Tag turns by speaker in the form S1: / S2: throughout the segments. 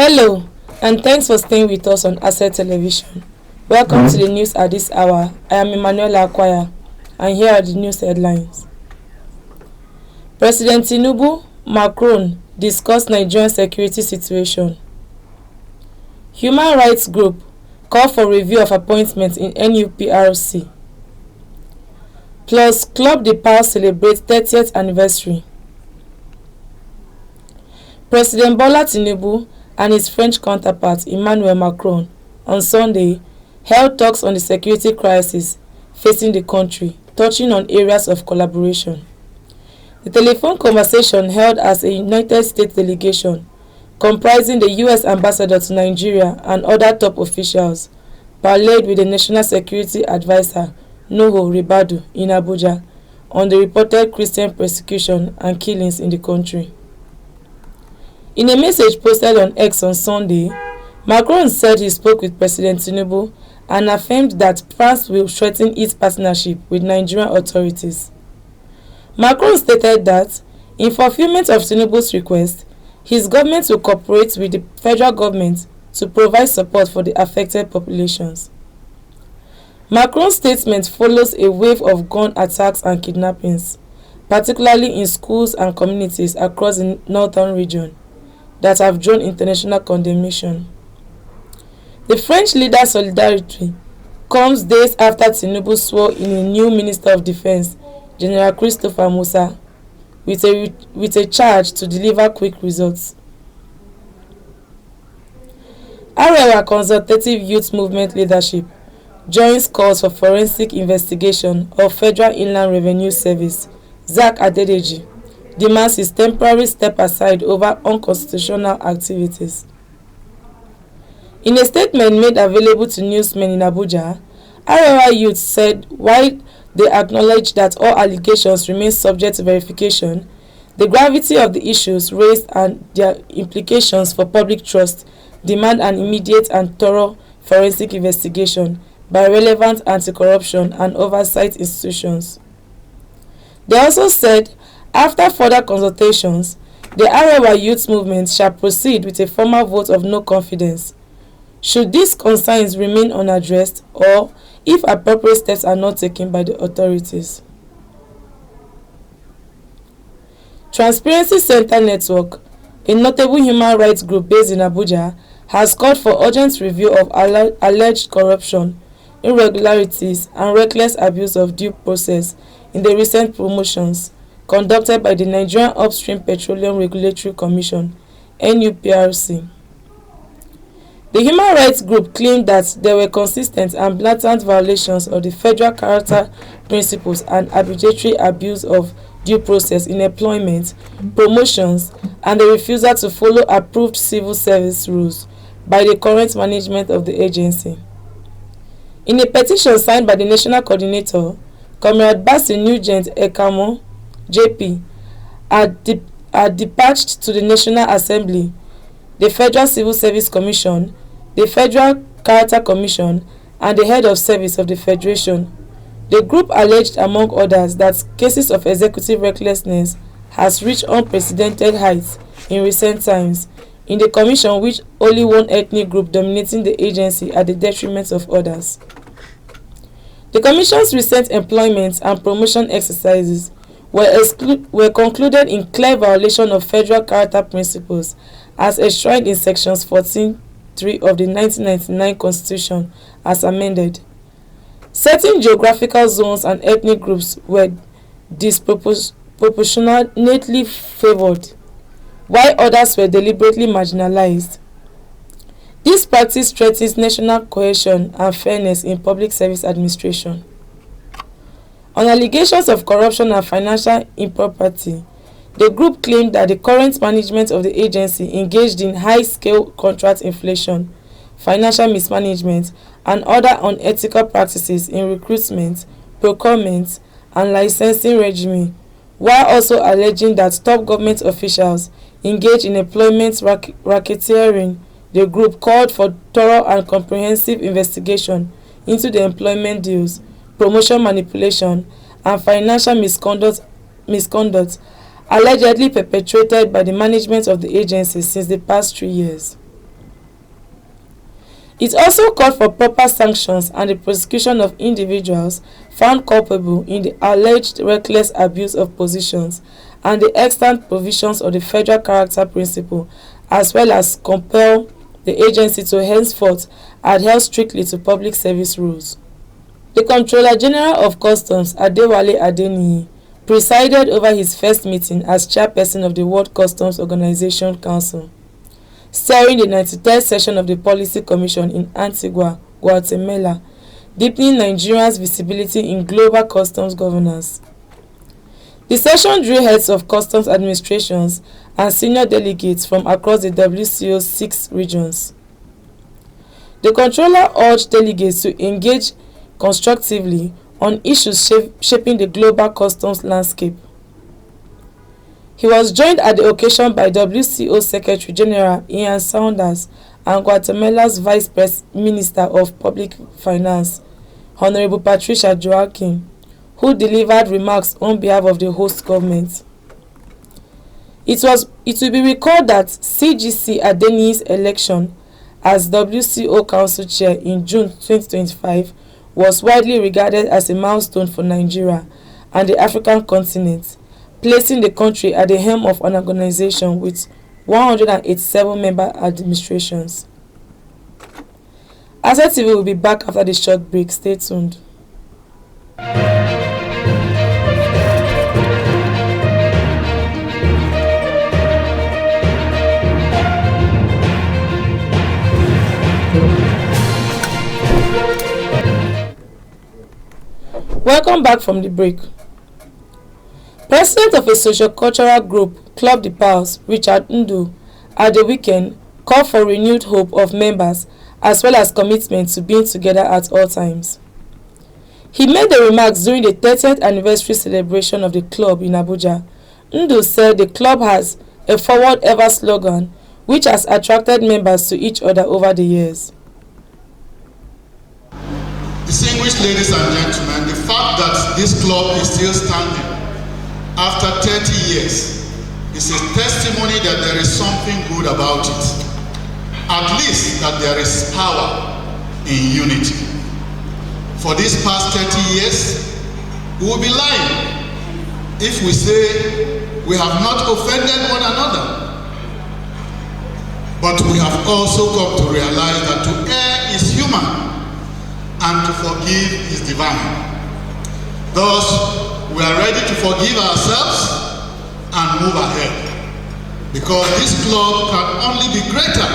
S1: Hello, and thanks for staying with us on Asset Television. Welcome to the news at this hour. I am Emmanuel Macron, and here are the news headlines. President Tinubu, Macron discuss Nigerian security situation. Human rights group call for review of appointments in NUPRC. Plus, Club de Pau celebrates 30th anniversary. President Bola Tinubu and his French counterpart Emmanuel Macron on Sunday held talks on the security crisis facing the country, touching on areas of collaboration. The telephone conversation held as a United States delegation comprising the U.S. ambassador to Nigeria and other top officials, parleyed with the National Security Advisor Nuhu Ribadu in Abuja on the reported Christian persecution and killings in the country. In a message posted on X on Sunday, Macron said he spoke with President Tinubu and affirmed that France will strengthen its partnership with Nigerian authorities. Macron stated that, in fulfillment of Tinubu's request, his government will cooperate with the federal government to provide support for the affected populations. Macron's statement follows a wave of gun attacks and kidnappings, particularly in schools and communities across the northern region, that have drawn international condemnation. The French leader's solidarity comes days after Tinubu swore in a new Minister of Defense, General Christopher Musa, with a charge to deliver quick results. Arewa Consultative Youth Movement leadership joins calls for forensic investigation of Federal Inland Revenue Service, Zak Adedeji, demands his temporary step aside over unconstitutional activities. In a statement made available to newsmen in Abuja, Arewa Youth said while they acknowledge that all allegations remain subject to verification, the gravity of the issues raised and their implications for public trust demand an immediate and thorough forensic investigation by relevant anti-corruption and oversight institutions. They also said, after further consultations, the Arewa Youth Movement shall proceed with a formal vote of no confidence should these concerns remain unaddressed or if appropriate steps are not taken by the authorities. Transparency Center Network, a notable human rights group based in Abuja, has called for urgent review of alleged corruption, irregularities, and reckless abuse of due process in the recent promotions conducted by the Nigerian Upstream Petroleum Regulatory Commission (NUPRC). The human rights group claimed that there were consistent and blatant violations of the federal character principles and arbitrary abuse of due process in employment, promotions, and the refusal to follow approved civil service rules by the current management of the agency. In a petition signed by the national coordinator, Comrade Basi Nugent Ekamo, JP, are dispatched to the National Assembly, the Federal Civil Service Commission, the Federal Character Commission, and the Head of Service of the Federation. The group alleged, among others, that cases of executive recklessness has reached unprecedented heights in recent times in the commission, which only one ethnic group dominating the agency at the detriment of others. The commission's recent employment and promotion exercises were concluded in clear violation of federal character principles as enshrined in sections 14(3) of the 1999 Constitution as amended. Certain geographical zones and ethnic groups were disproportionately favored, while others were deliberately marginalized. This practice threatens national cohesion and fairness in public service administration. On allegations of corruption and financial impropriety, the group claimed that the current management of the agency engaged in high-scale contract inflation, financial mismanagement, and other unethical practices in recruitment, procurement, and licensing regime, while also alleging that top government officials engaged in employment racketeering. The group called for thorough and comprehensive investigation into the employment deals, promotion manipulation, and financial misconduct allegedly perpetrated by the management of the agency since the past 3 years. It also called for proper sanctions and the prosecution of individuals found culpable in the alleged reckless abuse of positions and the extant provisions of the federal character principle, as well as compel the agency to henceforth adhere strictly to public service rules. The Comptroller General of Customs, Adewale Adeniyi, presided over his first meeting as chairperson of the World Customs Organization Council, steering the 93rd session of the Policy Commission in Antigua, Guatemala, deepening Nigeria's visibility in global customs governance. The session drew heads of customs administrations and senior delegates from across the WCO's 6 regions. The controller urged delegates to engage constructively on issues shaping the global customs landscape. He was joined at the occasion by WCO Secretary General Ian Saunders and Guatemala's Vice Minister of Public Finance, Honorable Patricia Joaquin, who delivered remarks on behalf of the host government. It will be recalled that CGC Adeniyi's election as WCO Council Chair in June 2025 was widely regarded as a milestone for Nigeria and the African continent, placing the country at the helm of an organization with 187 member administrations. Asset TV will be back after the short break. Stay tuned. Welcome back from the break. President of a socio-cultural group, Club the Pals, Richard Ndu, at the weekend called for renewed hope of members as well as commitment to being together at all times. He made the remarks during the 30th anniversary celebration of the club in Abuja. Ndu said the club has a forward ever slogan which has attracted members to each other over the years.
S2: Distinguished ladies and gentlemen, the fact that this club is still standing after 30 years is a testimony that there is something good about it. At least that there is power in unity. For these past 30 years, we will be lying if we say we have not offended one another. But we have also come to realize that to err is human and to forgive is divine. Thus, we are ready to forgive ourselves and move ahead. Because this club can only be greater,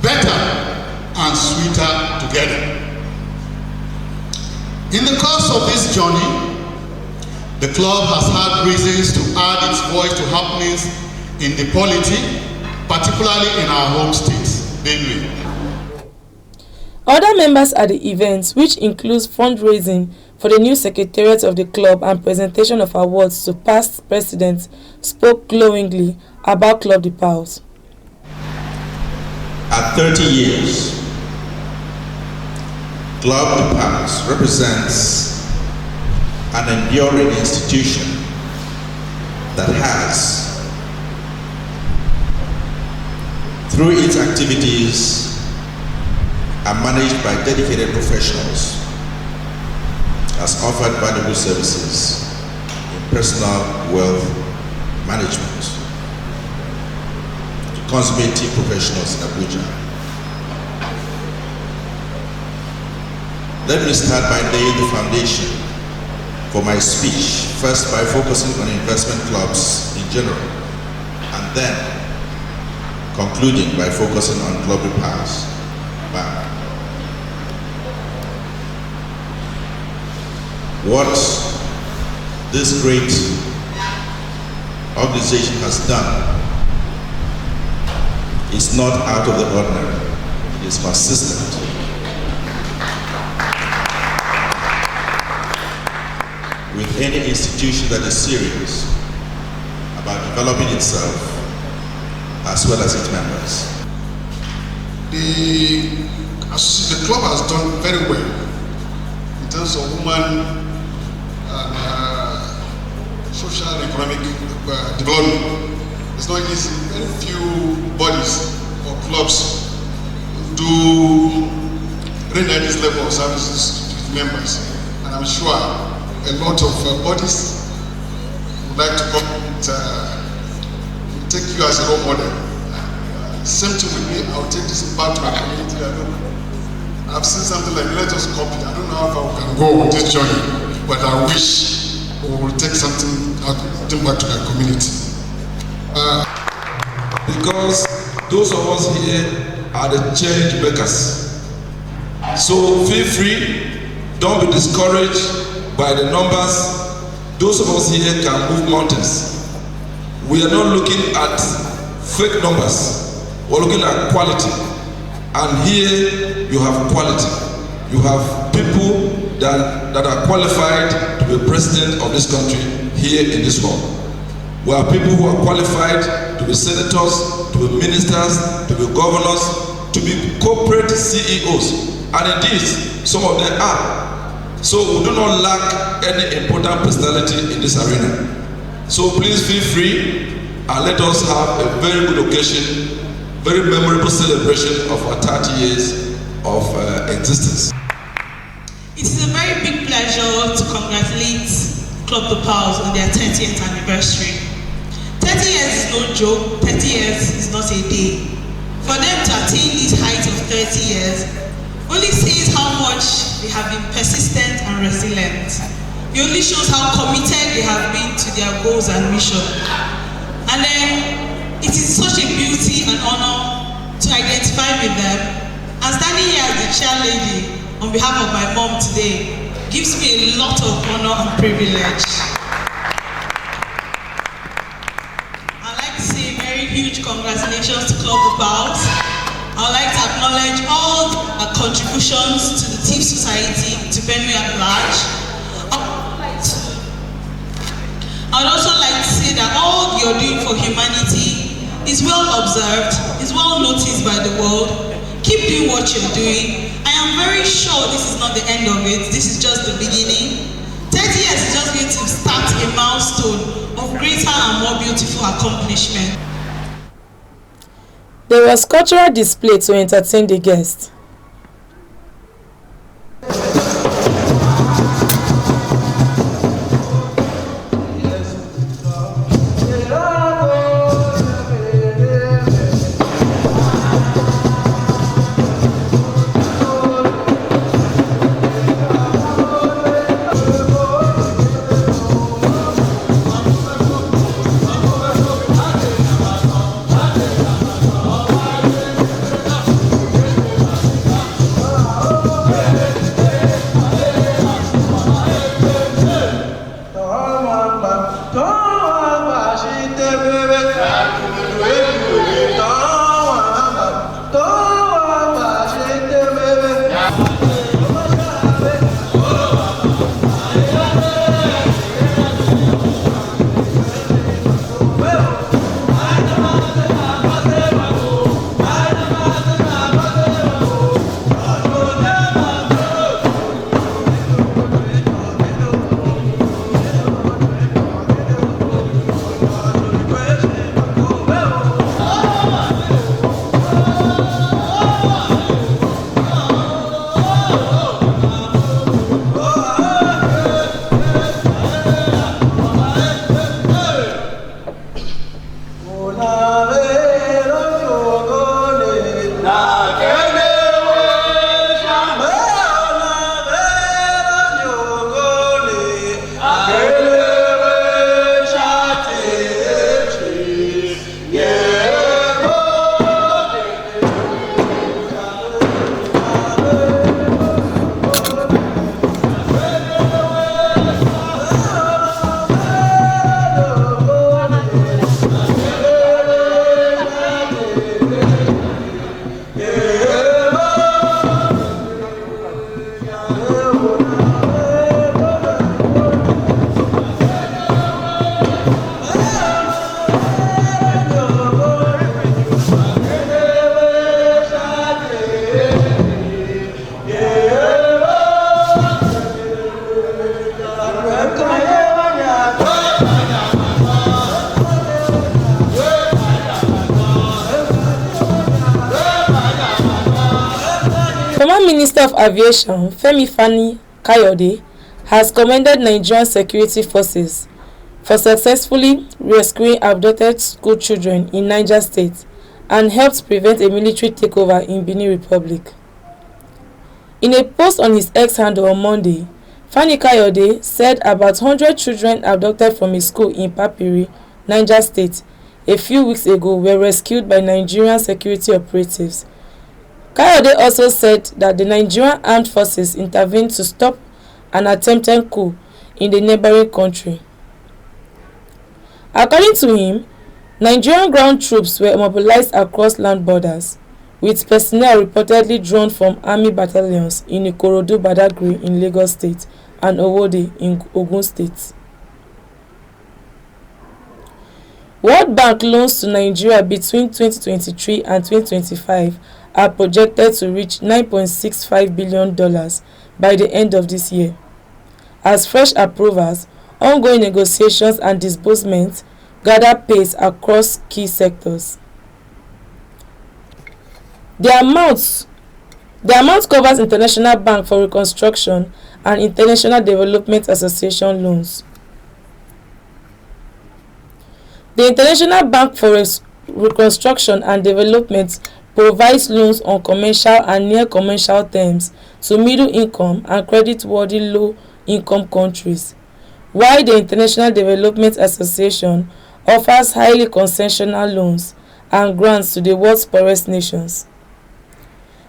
S2: better, and sweeter together. In the course of this journey, the club has had reasons to add its voice to happenings in the polity, particularly in our home state, Benue.
S1: Other members at the event, which includes fundraising for the new secretariat of the club and presentation of awards to past presidents, spoke glowingly about Club the Pals.
S3: At 30 years, Club the Pals represents an enduring institution that has, through its activities, are managed by dedicated professionals, as offered valuable services in personal wealth management to consummate professionals in Abuja. Let me start by laying the foundation for my speech, first by focusing on investment clubs in general, and then concluding by focusing on Club the Pals Bank. What this great organization has done is not out of the ordinary. It is consistent. With any institution that is serious about developing itself as well as its members.
S2: The club has done very well in terms of human social and economic development. It's not easy. Very few bodies or clubs do render this level of services to members. And I'm sure a lot of bodies would like to come and take you as a role model. Same thing with me, I'll take this back to my community. I've seen something like, let us copy. I don't know how far we can go on this journey, but I wish we will take something back to my community.
S4: Because those of us here are the change makers. So feel free, don't be discouraged by the numbers. Those of us here can move mountains. We are not looking at fake numbers, we're looking at quality. And here you have quality. You have people that are qualified to be president of this country here in this hall. We have people who are qualified to be senators, to be ministers, to be governors, to be corporate CEOs. And indeed, some of them are. So we do not lack any important personality in this arena. So please feel free and let us have a very good occasion, very memorable celebration of our 30 years of existence.
S5: It is a very big pleasure to congratulate Club The Pals on their 30th anniversary. 30 years is no joke, 30 years is not a day. For them to attain this height of 30 years only says how much they have been persistent and resilient. It only shows how committed they have been to their goals and mission. And then it is such a beauty and honor to identify with them. And standing here as the chair lady on behalf of my mom today gives me a lot of honor and privilege. I'd like to say a very huge congratulations to Club The Pals. I'd like to acknowledge all our contributions to the TIF Society, to Benue at large. I would also like to say that all you're doing for humanity is well observed, is well noticed by the world. Keep doing what you're doing. I am very sure this is not the end of it, this is just the beginning. 30 years is just going to start a milestone of greater and more beautiful accomplishment.
S1: There was cultural display to entertain the guests. Former Minister of Aviation Femi Fani-Kayode has commended Nigerian security forces for successfully rescuing abducted school children in Niger State and helped prevent a military takeover in Benin Republic. In a post on his X handle on Monday, Fani-Kayode said about 100 children abducted from a school in Papiri, Niger State, a few weeks ago were rescued by Nigerian security operatives. Kayode also said that the Nigerian armed forces intervened to stop an attempted coup in the neighboring country. According to him, Nigerian ground troops were mobilized across land borders, with personnel reportedly drawn from army battalions in Ikorodu Badagry in Lagos State and Owode in Ogun State. World Bank loans to Nigeria between 2023 and 2025 are projected to reach $9.65 billion by the end of this year, as fresh approvals, ongoing negotiations and disbursements gather pace across key sectors. The amount covers International Bank for Reconstruction and International Development Association loans. The International Bank for Reconstruction and Development provides loans on commercial and near-commercial terms to middle-income and credit-worthy low-income countries, while the International Development Association offers highly concessional loans and grants to the world's poorest nations.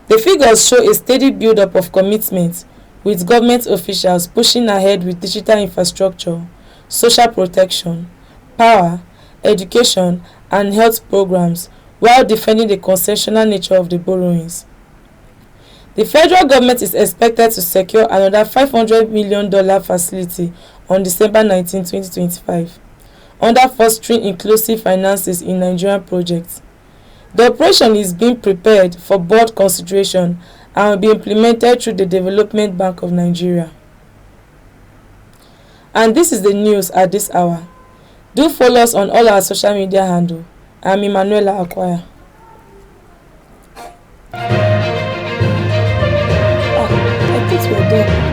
S1: The figures show a steady build-up of commitment, with government officials pushing ahead with digital infrastructure, social protection, power, education, and health programs, while defending the concessional nature of the borrowings. The federal government is expected to secure another $500 million facility on December 19, 2025, under fostering inclusive finances in Nigerian projects. The operation is being prepared for board consideration and will be implemented through the Development Bank of Nigeria. And this is the news at this hour. Do follow us on all our social media handles. I'm Emmanuel Macron. I think we're done.